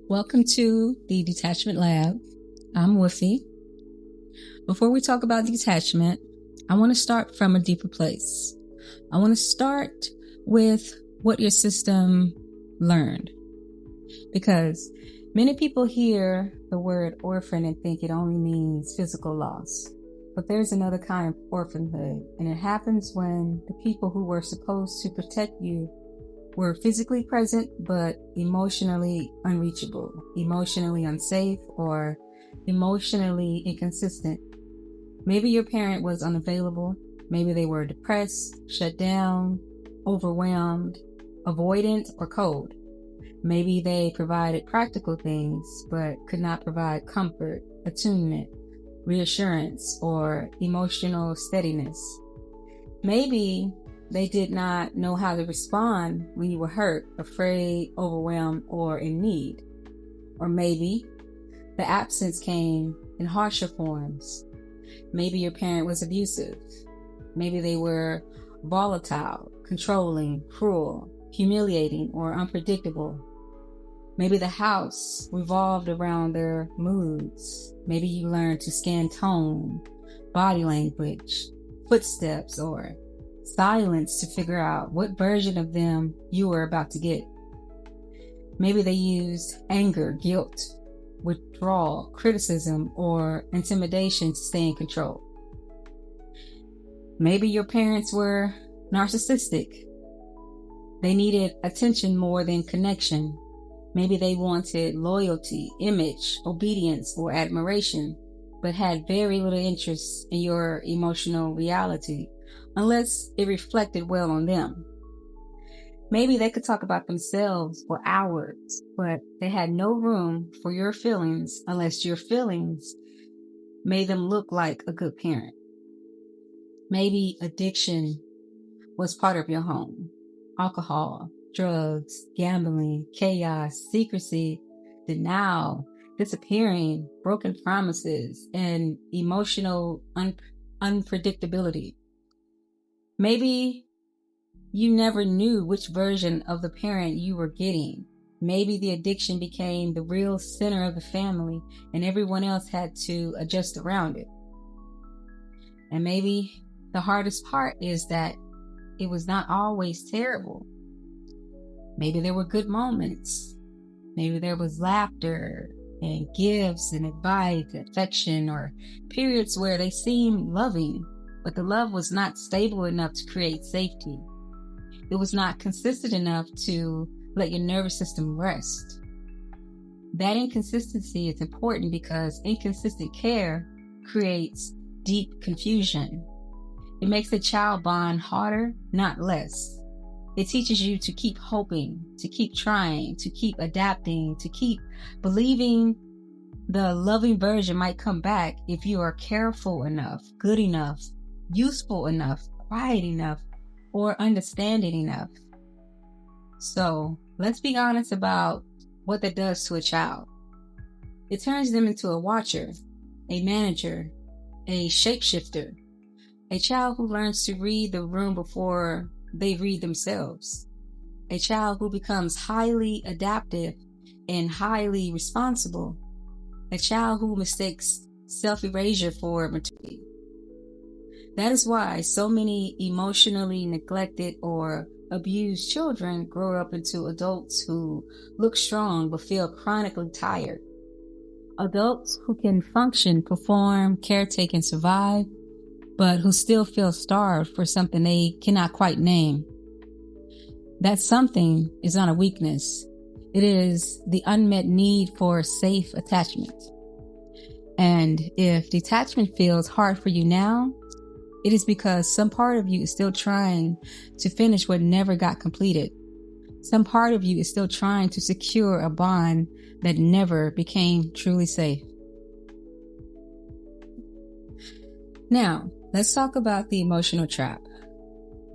Welcome to the Detachment Lab. I'm Wolfie. Before we talk about detachment, I want to start from a deeper place. I want to start with what your system learned. Because many people hear the word orphan and think it only means physical loss. But there's another kind of orphanhood, and it happens when the people who were supposed to protect you were physically present, but emotionally unreachable, emotionally unsafe, or emotionally inconsistent. Maybe your parent was unavailable. Maybe they were depressed, shut down, overwhelmed, avoidant, or cold. Maybe they provided practical things, but could not provide comfort, attunement, reassurance, or emotional steadiness. Maybe they did not know how to respond when you were hurt, afraid, overwhelmed, or in need. Or maybe the absence came in harsher forms. Maybe your parent was abusive. Maybe they were volatile, controlling, cruel, humiliating, or unpredictable. Maybe the house revolved around their moods. Maybe you learned to scan tone, body language, footsteps, or silence to figure out what version of them you were about to get. Maybe they used anger, guilt, withdrawal, criticism, or intimidation to stay in control. Maybe your parents were narcissistic. They needed attention more than connection. Maybe they wanted loyalty, image, obedience, or admiration, but had very little interest in your emotional reality, unless it reflected well on them. Maybe they could talk about themselves for hours, but they had no room for your feelings unless your feelings made them look like a good parent. Maybe addiction was part of your home. Alcohol, drugs, gambling, chaos, secrecy, denial, disappearing, broken promises, and emotional unpredictability. Maybe you never knew which version of the parent you were getting. Maybe the addiction became the real center of the family and everyone else had to adjust around it. And maybe the hardest part is that it was not always terrible. Maybe there were good moments. Maybe there was laughter and gifts and advice, affection, or periods where they seemed loving, but the love was not stable enough to create safety. It was not consistent enough to let your nervous system rest. That inconsistency is important because inconsistent care creates deep confusion. It makes the child bond harder, not less. It teaches you to keep hoping, to keep trying, to keep adapting, to keep believing the loving version might come back if you are careful enough, good enough, useful enough, quiet enough, or understanding enough. So let's be honest about what that does to a child. It turns them into a watcher, a manager, a shapeshifter, a child who learns to read the room before they read themselves, a child who becomes highly adaptive and highly responsible, a child who mistakes self-erasure for maturity. That is why so many emotionally neglected or abused children grow up into adults who look strong but feel chronically tired. Adults who can function, perform, caretake, and survive, but who still feel starved for something they cannot quite name. That something is not a weakness. It is the unmet need for safe attachment. And if detachment feels hard for you now, it is because some part of you is still trying to finish what never got completed. Some part of you is still trying to secure a bond that never became truly safe. Now, let's talk about the emotional trap.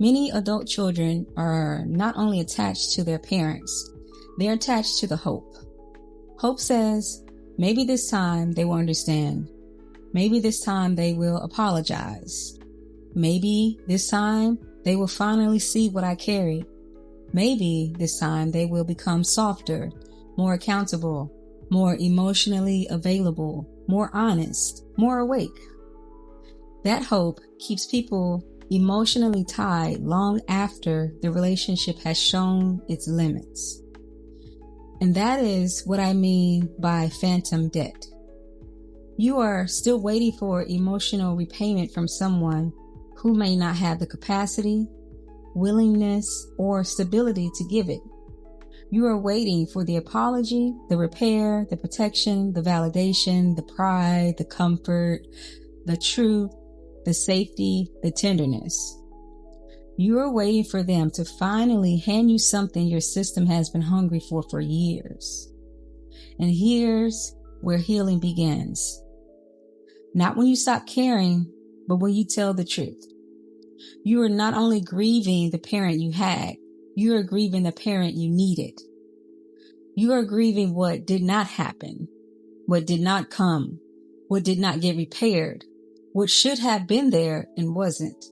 Many adult children are not only attached to their parents, they're attached to the hope. Hope says, maybe this time they will understand. Maybe this time they will apologize. Maybe this time they will finally see what I carry. Maybe this time they will become softer, more accountable, more emotionally available, more honest, more awake. That hope keeps people emotionally tied long after the relationship has shown its limits. And that is what I mean by phantom debt. You are still waiting for emotional repayment from someone who may not have the capacity, willingness, or stability to give it. You are waiting for the apology, the repair, the protection, the validation, the pride, the comfort, the truth, the safety, the tenderness. You are waiting for them to finally hand you something your system has been hungry for years. And here's where healing begins. Not when you stop caring, but when you tell the truth. You are not only grieving the parent you had, you are grieving the parent you needed. You are grieving what did not happen, what did not come, what did not get repaired, what should have been there and wasn't.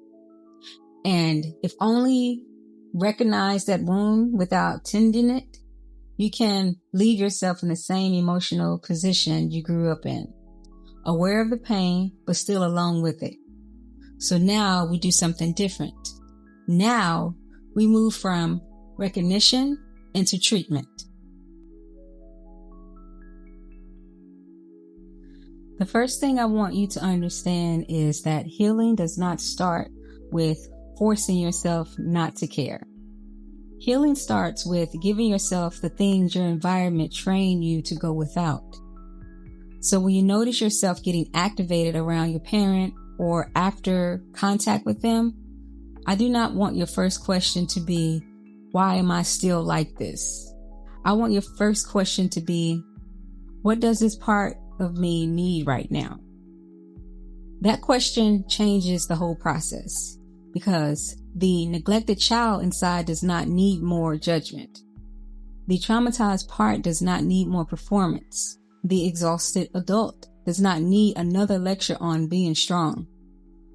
And if only recognize that wound without tending it, you can leave yourself in the same emotional position you grew up in, aware of the pain, but still alone with it. So now we do something different. Now we move from recognition into treatment. The first thing I want you to understand is that healing does not start with forcing yourself not to care. Healing starts with giving yourself the things your environment trained you to go without. So when you notice yourself getting activated around your parent or after contact with them, I do not want your first question to be, why am I still like this? I want your first question to be, what does this part of me need right now? That question changes the whole process because the neglected child inside does not need more judgment. The traumatized part does not need more performance. The exhausted adult does not need another lecture on being strong.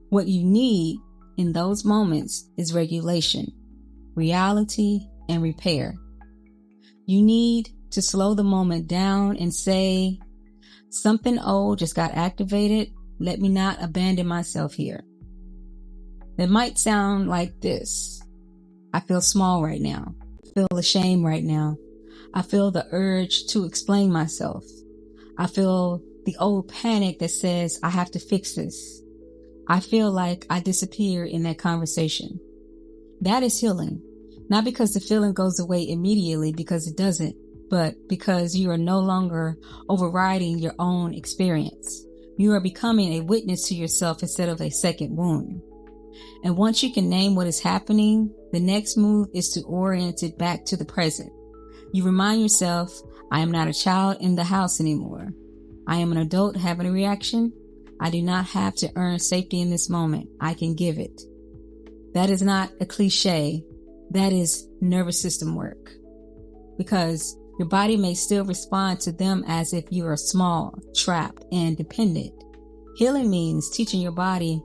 What you need in those moments is regulation, reality, and repair. You need to slow the moment down and say, something old just got activated. Let me not abandon myself here. That might sound like this. I feel small right now. I feel ashamed right now. I feel the urge to explain myself. I feel the old panic that says I have to fix this. I feel like I disappear in that conversation. That is healing. Not because the feeling goes away immediately, because it doesn't, but because you are no longer overriding your own experience. You are becoming a witness to yourself instead of a second wound. And once you can name what is happening, the next move is to orient it back to the present. You remind yourself, I am not a child in the house anymore. I am an adult having a reaction. I do not have to earn safety in this moment. I can give it. That is not a cliche. That is nervous system work. Because your body may still respond to them as if you are small, trapped, and dependent. Healing means teaching your body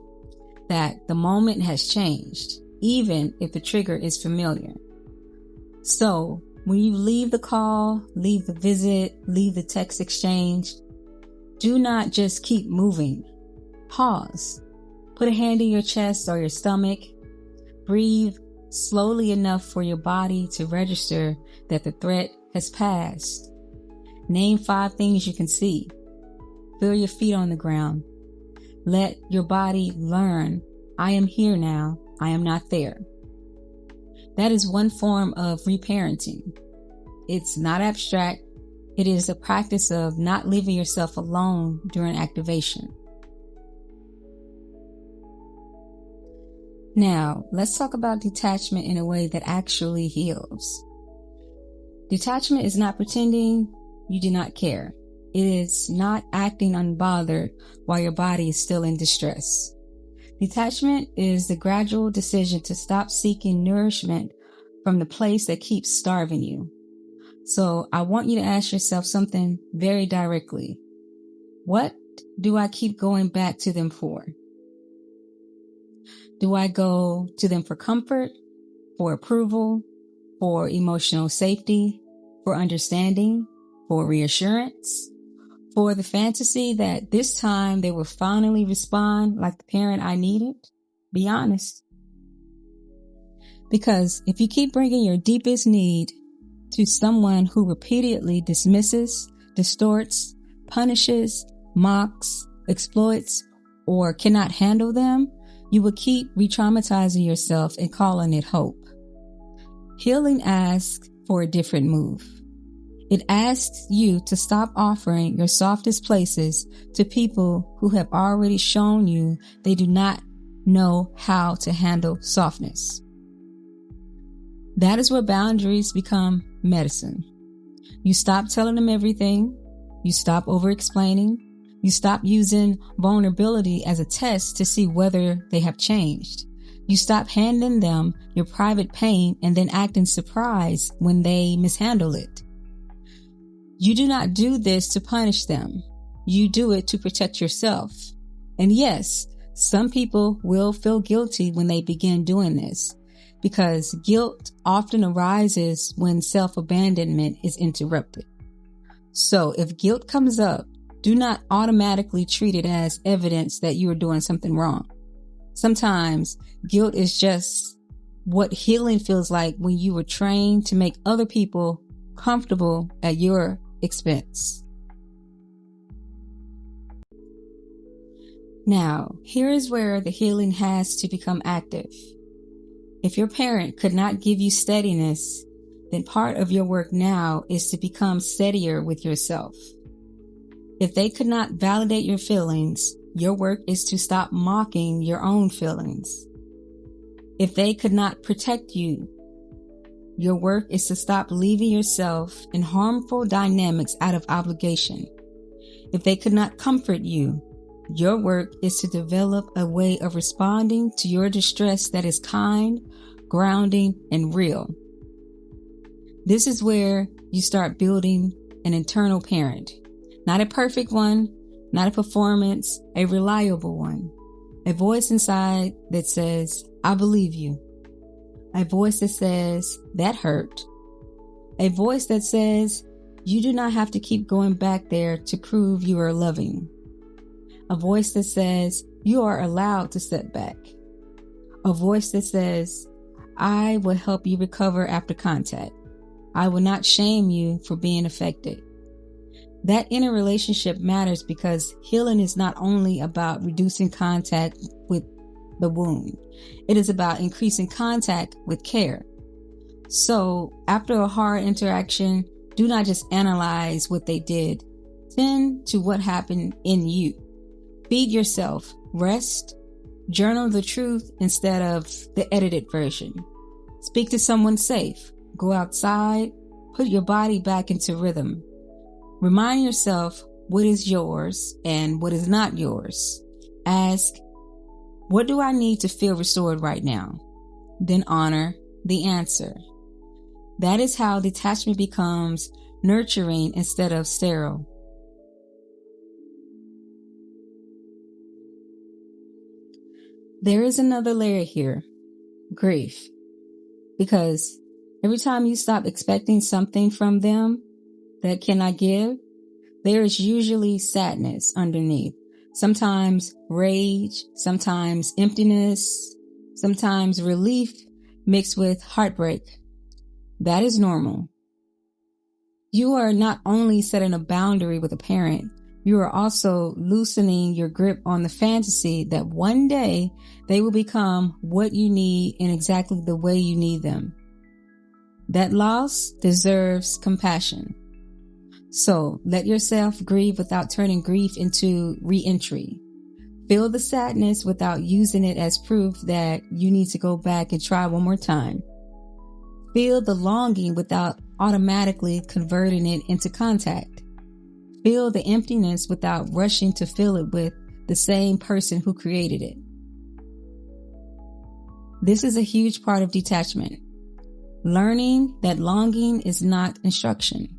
that the moment has changed, even if the trigger is familiar. So, when you leave the call, leave the visit, leave the text exchange, do not just keep moving. Pause. Put a hand in your chest or your stomach. Breathe slowly enough for your body to register that the threat has passed. Name 5 things you can see. Feel your feet on the ground. Let your body learn, I am here now, I am not there. That is one form of reparenting. It's not abstract. It is a practice of not leaving yourself alone during activation. Now, let's talk about detachment in a way that actually heals. Detachment is not pretending you do not care. It is not acting unbothered while your body is still in distress. Detachment is the gradual decision to stop seeking nourishment from the place that keeps starving you. So I want you to ask yourself something very directly. What do I keep going back to them for? Do I go to them for comfort, for approval, for emotional safety, for understanding? for reassurance, for the fantasy that this time they will finally respond like the parent I needed? Be honest. Because if you keep bringing your deepest need to someone who repeatedly dismisses, distorts, punishes, mocks, exploits, or cannot handle them, you will keep re-traumatizing yourself and calling it hope. Healing asks for a different move. It asks you to stop offering your softest places to people who have already shown you they do not know how to handle softness. That is where boundaries become medicine. You stop telling them everything. You stop over-explaining. You stop using vulnerability as a test to see whether they have changed. You stop handing them your private pain and then acting surprised when they mishandle it. You do not do this to punish them. You do it to protect yourself. And yes, some people will feel guilty when they begin doing this, because guilt often arises when self-abandonment is interrupted. So if guilt comes up, do not automatically treat it as evidence that you are doing something wrong. Sometimes guilt is just what healing feels like when you were trained to make other people comfortable at your expense. Now, here is where the healing has to become active. If your parent could not give you steadiness, then part of your work now is to become steadier with yourself. If they could not validate your feelings, your work is to stop mocking your own feelings. If they could not protect you, your work is to stop leaving yourself in harmful dynamics out of obligation. If they could not comfort you, your work is to develop a way of responding to your distress that is kind, grounding, and real. This is where you start building an internal parent. Not a perfect one, not a performance, a reliable one. A voice inside that says, I believe you. A voice that says, that hurt. A voice that says, you do not have to keep going back there to prove you are loving. A voice that says, you are allowed to step back. A voice that says, I will help you recover after contact. I will not shame you for being affected. That inner relationship matters because healing is not only about reducing contact with the wound. It is about increasing contact with care. So after a hard interaction, do not just analyze what they did. Tend to what happened in you. Feed yourself, rest, journal the truth instead of the edited version. Speak to someone safe. Go outside. Put your body back into rhythm. Remind yourself what is yours and what is not yours. Ask, what do I need to feel restored right now? Then honor the answer. That is how detachment becomes nurturing instead of sterile. There is another layer here, grief. Because every time you stop expecting something from them that cannot give, there is usually sadness underneath. Sometimes rage, sometimes emptiness, sometimes relief mixed with heartbreak. That is normal. You are not only setting a boundary with a parent, you are also loosening your grip on the fantasy that one day they will become what you need in exactly the way you need them. That loss deserves compassion. So let yourself grieve without turning grief into re-entry. Feel the sadness without using it as proof that you need to go back and try one more time. Feel the longing without automatically converting it into contact. Feel the emptiness without rushing to fill it with the same person who created it. This is a huge part of detachment. Learning that longing is not instruction.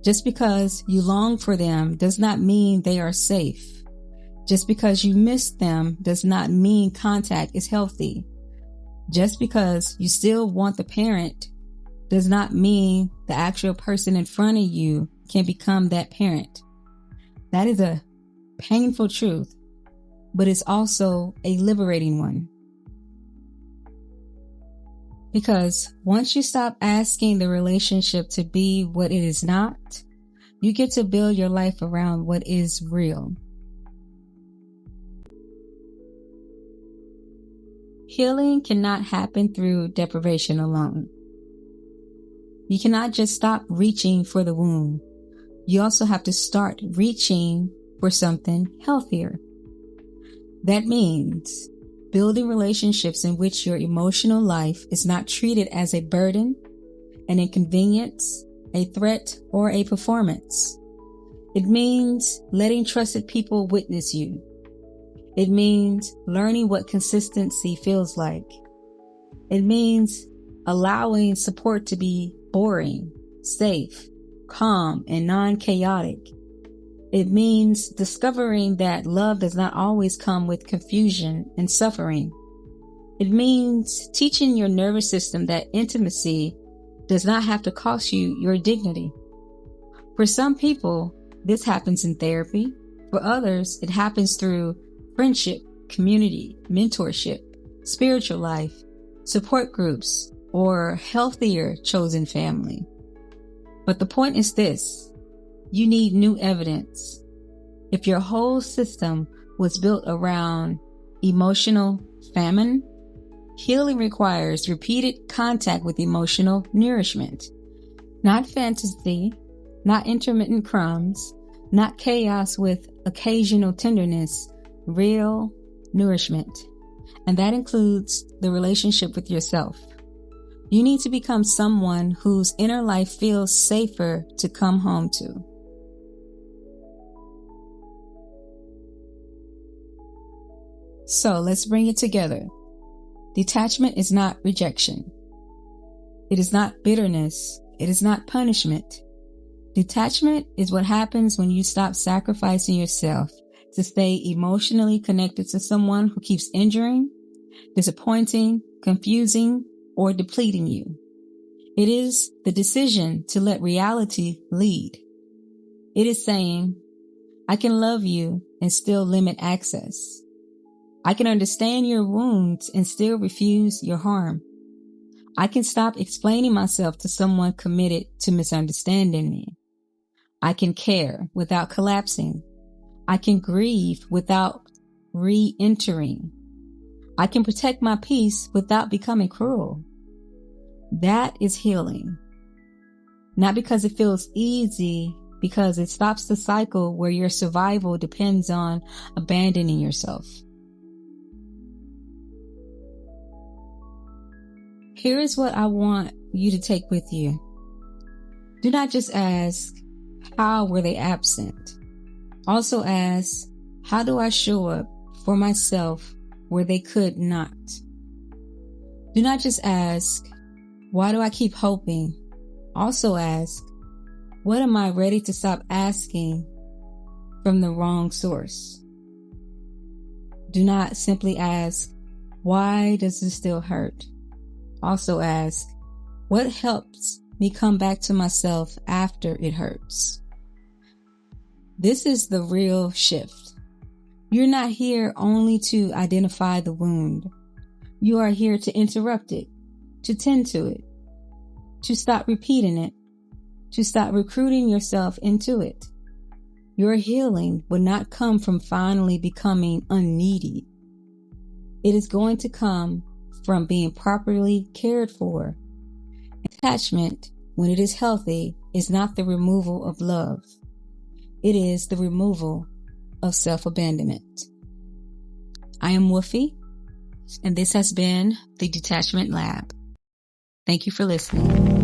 Just because you long for them does not mean they are safe. Just because you miss them does not mean contact is healthy. Just because you still want the parent does not mean the actual person in front of you can become that parent. That is a painful truth, but it's also a liberating one. Because once you stop asking the relationship to be what it is not, you get to build your life around what is real. Healing cannot happen through deprivation alone. You cannot just stop reaching for the wound. You also have to start reaching for something healthier. That means building relationships in which your emotional life is not treated as a burden, an inconvenience, a threat, or a performance. It means letting trusted people witness you. It means learning what consistency feels like. It means allowing support to be boring, safe, calm, and non-chaotic. It means discovering that love does not always come with confusion and suffering. It means teaching your nervous system that intimacy does not have to cost you your dignity. For some people, this happens in therapy. For others, it happens through friendship, community, mentorship, spiritual life, support groups, or healthier chosen family. But the point is this: you need new evidence. If your whole system was built around emotional famine, healing requires repeated contact with emotional nourishment. Not fantasy, not intermittent crumbs, not chaos with occasional tenderness, real nourishment. And that includes the relationship with yourself. You need to become someone whose inner life feels safer to come home to. So let's bring it together. Detachment is not rejection. It is not bitterness. It is not punishment. Detachment is what happens when you stop sacrificing yourself to stay emotionally connected to someone who keeps injuring, disappointing, confusing, or depleting you. It is the decision to let reality lead. It is saying, I can love you and still limit access. I can understand your wounds and still refuse your harm. I can stop explaining myself to someone committed to misunderstanding me. I can care without collapsing. I can grieve without re-entering. I can protect my peace without becoming cruel. That is healing. Not because it feels easy, because it stops the cycle where your survival depends on abandoning yourself. Here is what I want you to take with you. Do not just ask, how were they absent? Also ask, how do I show up for myself where they could not? Do not just ask, why do I keep hoping? Also ask, what am I ready to stop asking from the wrong source? Do not simply ask, why does this still hurt? Also ask, what helps me come back to myself after it hurts? This is the real shift. You're not here only to identify the wound. You are here to interrupt it, to tend to it, to stop repeating it, to stop recruiting yourself into it. Your healing will not come from finally becoming unneedy. It is going to come from being properly cared for. Attachment, when it is healthy, is not the removal of love. It is the removal of self-abandonment. I am Wolfie, and this has been the Detachment Lab. Thank you for listening.